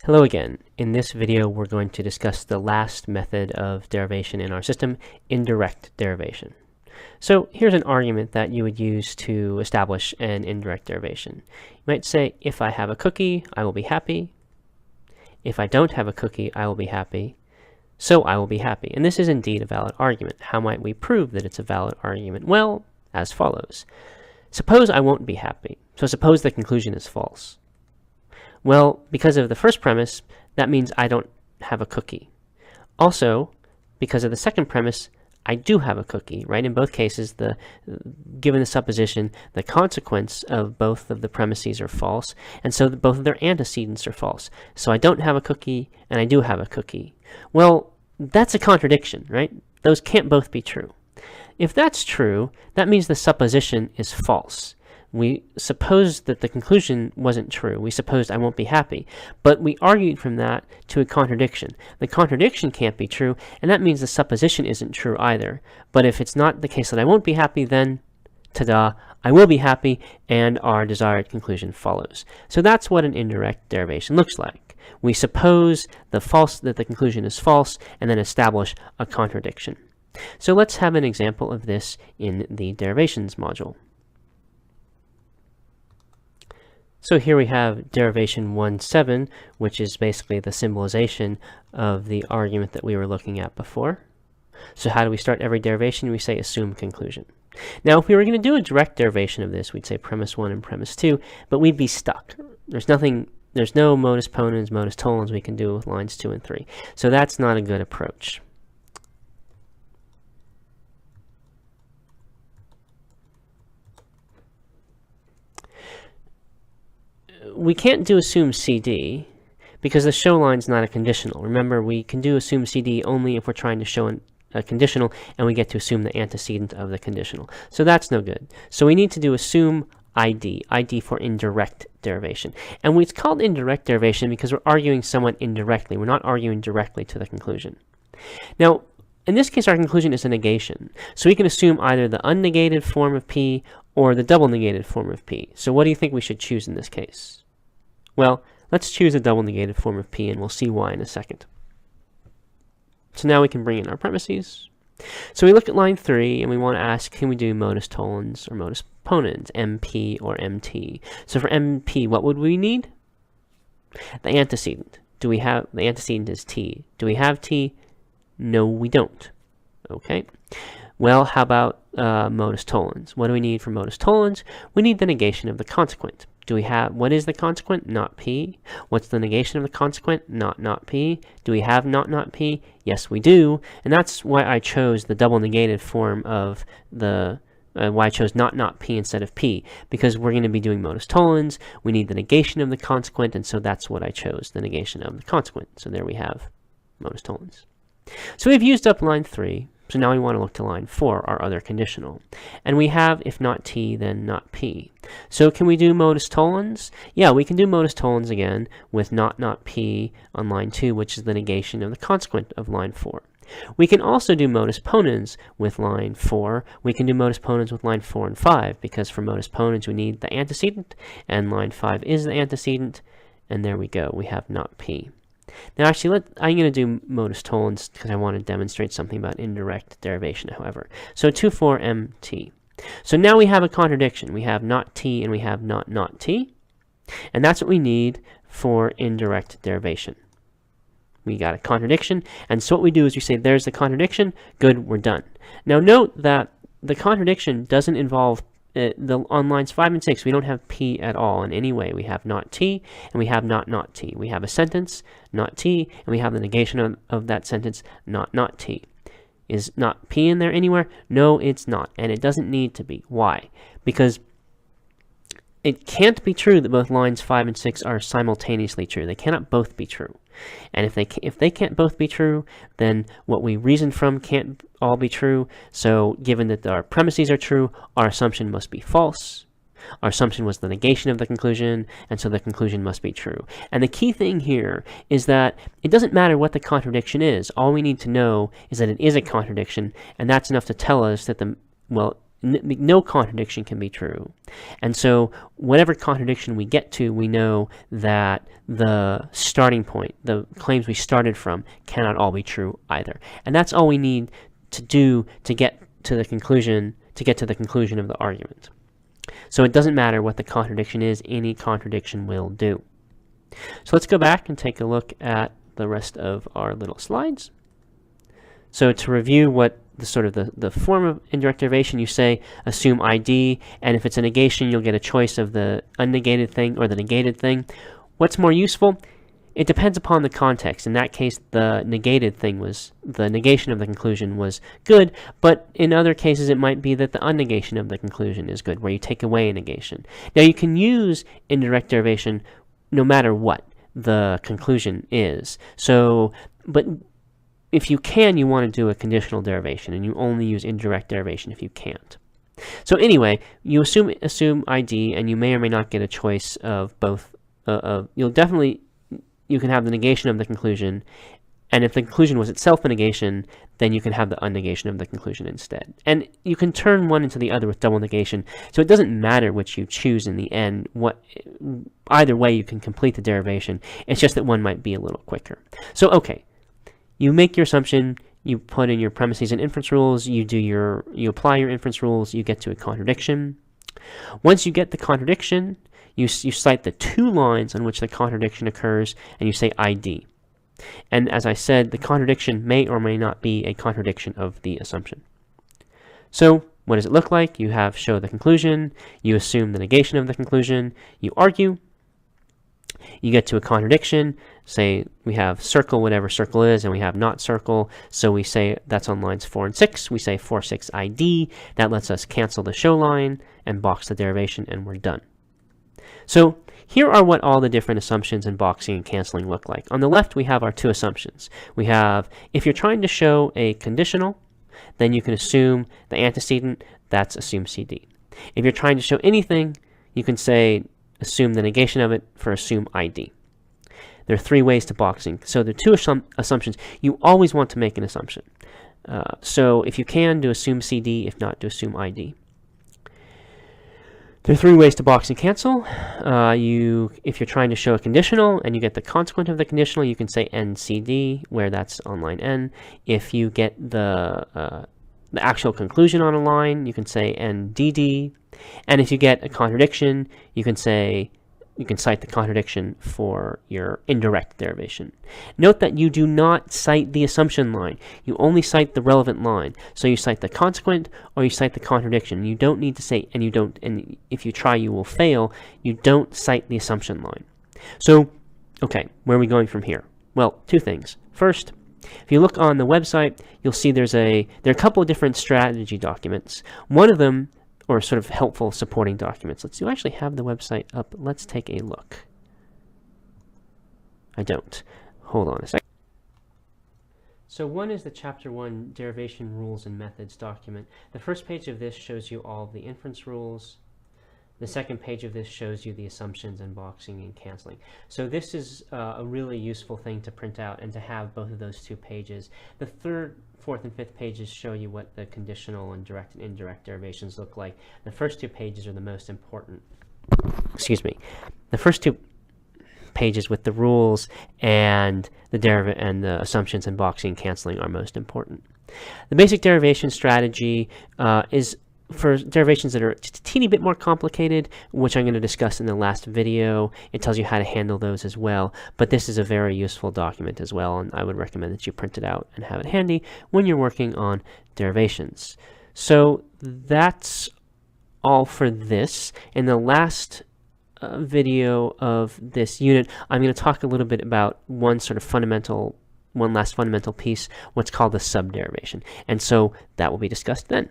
Hello again. In this video, we're going to discuss the last method of derivation in our system, indirect derivation. So here's an argument that you would use to establish an indirect derivation. You might say, if I have a cookie, I will be happy. If I don't have a cookie, I will be happy. So I will be happy. And this is indeed a valid argument. How might we prove that it's a valid argument? Well, as follows. Suppose I won't be happy. So suppose the conclusion is false. Well, because of the first premise, that means I don't have a cookie. Also, because of the second premise, I do have a cookie, right? In both cases, given the supposition, the consequence of both of the premises are false, and so both of their antecedents are false. So I don't have a cookie, and I do have a cookie. Well, that's a contradiction, right? Those can't both be true. If that's true, that means the supposition is false. We supposed that the conclusion wasn't true. We supposed I won't be happy. But we argued from that to a contradiction. The contradiction can't be true, and that means the supposition isn't true either. But if it's not the case that I won't be happy, then, ta-da, I will be happy, and our desired conclusion follows. So that's what an indirect derivation looks like. We suppose that the conclusion is false, and then establish a contradiction. So let's have an example of this in the derivations module. So here we have derivation 1.7, which is basically the symbolization of the argument that we were looking at before. So how do we start every derivation? We say assume conclusion. Now, if we were going to do a direct derivation of this, we'd say premise 1 and premise 2, but we'd be stuck. There's no modus ponens, modus tollens we can do with lines 2 and 3. So that's not a good approach. We can't do assume CD because the show line is not a conditional. Remember, we can do assume CD only if we're trying to show a conditional and we get to assume the antecedent of the conditional. So that's no good. So we need to do assume ID for indirect derivation. And it's called indirect derivation because we're arguing somewhat indirectly. We're not arguing directly to the conclusion. Now, in this case, our conclusion is a negation. So we can assume either the unnegated form of P or the double negated form of P. So what do you think we should choose in this case? Well, let's choose a double negated form of P, and we'll see why in a second. So now we can bring in our premises. So we look at line 3, and we want to ask, can we do modus tollens or modus ponens, MP or MT? So for MP, what would we need? The antecedent. Do we have, the antecedent is T. Do we have T? No, we don't. Okay. Well, how about modus tollens? What do we need for modus tollens? We need the negation of the consequent. Do we have, what is the consequent? Not P. What's the negation of the consequent? Not P. Do we have not P? Yes, we do. And that's why I chose the double negated form of the, why I chose not P instead of P. Because we're going to be doing modus tollens. We need the negation of the consequent, and so that's what I chose, the negation of the consequent. So there we have modus tollens. So we've used up line 3. So now we want to look to line 4, our other conditional. And we have, if not T, then not P. So can we do modus tollens? Yeah, we can do modus tollens again with not P on line 2, which is the negation of the consequent of line 4. We can also do modus ponens with line 4. We can do modus ponens with line 4 and 5, because for modus ponens we need the antecedent, and line 5 is the antecedent, and there we go, we have not P. Now actually, I'm going to do modus tollens because I want to demonstrate something about indirect derivation, however. So 2, 4, MT. So now we have a contradiction. We have not T and we have not T. And that's what we need for indirect derivation. We got a contradiction, and so what we do is we say, there's the contradiction, good, we're done. Now note that the contradiction doesn't involve on lines 5 and 6, we don't have P at all in any way. We have not T, and we have not T. We have a sentence, not T, and we have the negation of that sentence, not T. Is not P in there anywhere? No, it's not, and it doesn't need to be. Why? Because it can't be true that both lines 5 and 6 are simultaneously true. They cannot both be true. And if they can't both be true, then what we reason from can't all be true. So given that our premises are true, our assumption must be false. Our assumption was the negation of the conclusion, and so the conclusion must be true. And the key thing here is that it doesn't matter what the contradiction is. All we need to know is that it is a contradiction, and that's enough to tell us that no contradiction can be true. And so whatever contradiction we get to, we know that the starting point, the claims we started from, cannot all be true either. And that's all we need to do to get to the conclusion, of the argument. So it doesn't matter what the contradiction is, any contradiction will do. So let's go back and take a look at the rest of our little slides. So to review what the form of indirect derivation, you say assume ID, and if it's a negation, you'll get a choice of the unnegated thing or the negated thing. What's more useful? It depends upon the context. In that case, the negated thing was, the negation of the conclusion was good, but in other cases it might be that the unnegation of the conclusion is good, where you take away a negation. Now you can use indirect derivation no matter what the conclusion is. So, but if you can, you want to do a conditional derivation, and you only use indirect derivation if you can't. So anyway, you assume ID, and you may or may not get a choice of both. You can have the negation of the conclusion, and if the conclusion was itself a negation, then you can have the unnegation of the conclusion instead. And you can turn one into the other with double negation, so it doesn't matter which you choose in the end. Either way, you can complete the derivation. It's just that one might be a little quicker. So okay, you make your assumption, you put in your premises and inference rules, you apply your inference rules, you get to a contradiction. Once you get the contradiction, you cite the two lines on which the contradiction occurs, and you say ID. And as I said, the contradiction may or may not be a contradiction of the assumption. So what does it look like? You have show the conclusion, you assume the negation of the conclusion, you argue, you get to a contradiction, say we have circle whatever circle is, and we have not circle, so we say that's on lines 4 and 6, we say 4, 6 ID, that lets us cancel the show line and box the derivation, and we're done. So here are what all the different assumptions and boxing and canceling look like. On the left, we have our two assumptions. We have, if you're trying to show a conditional, then you can assume the antecedent, that's assume CD. If you're trying to show anything, you can say assume the negation of it for assume ID. There are three ways to boxing. So there are two assumptions. You always want to make an assumption. So if you can, do assume CD. If not, do assume ID. There are three ways to box and cancel. If you're trying to show a conditional and you get the consequent of the conditional, you can say NCD, where that's on line N. If you get the actual conclusion on a line, you can say NDD. And if you get a contradiction, you can cite the contradiction for your indirect derivation. Note that you do not cite the assumption line. You only cite the relevant line. So you cite the consequent or you cite the contradiction. You don't need to say, and if you try, you will fail. You don't cite the assumption line. So, okay, where are we going from here? Well, two things. First, if you look on the website, you'll see there are a couple of different strategy documents. One of them, or sort of helpful supporting documents. Do I actually have the website up? Let's take a look. I don't. Hold on a second. So one is the Chapter 1 Derivation Rules and Methods document. The first page of this shows you all of the inference rules. The second page of this shows you the assumptions and boxing and canceling. So this is a really useful thing to print out and to have both of those two pages. The third, fourth, and fifth pages show you what the conditional and direct and indirect derivations look like. The first two pages are the most important. Excuse me. The first two pages with the rules and the assumptions and boxing and canceling are most important. The basic derivation strategy is for derivations that are just a teeny bit more complicated, which I'm going to discuss in the last video. It tells you how to handle those as well, but this is a very useful document as well, and I would recommend that you print it out and have it handy when you're working on derivations. So that's all for this. In the last video of this unit, I'm going to talk a little bit about one last fundamental piece, what's called the sub derivation, and so that will be discussed then.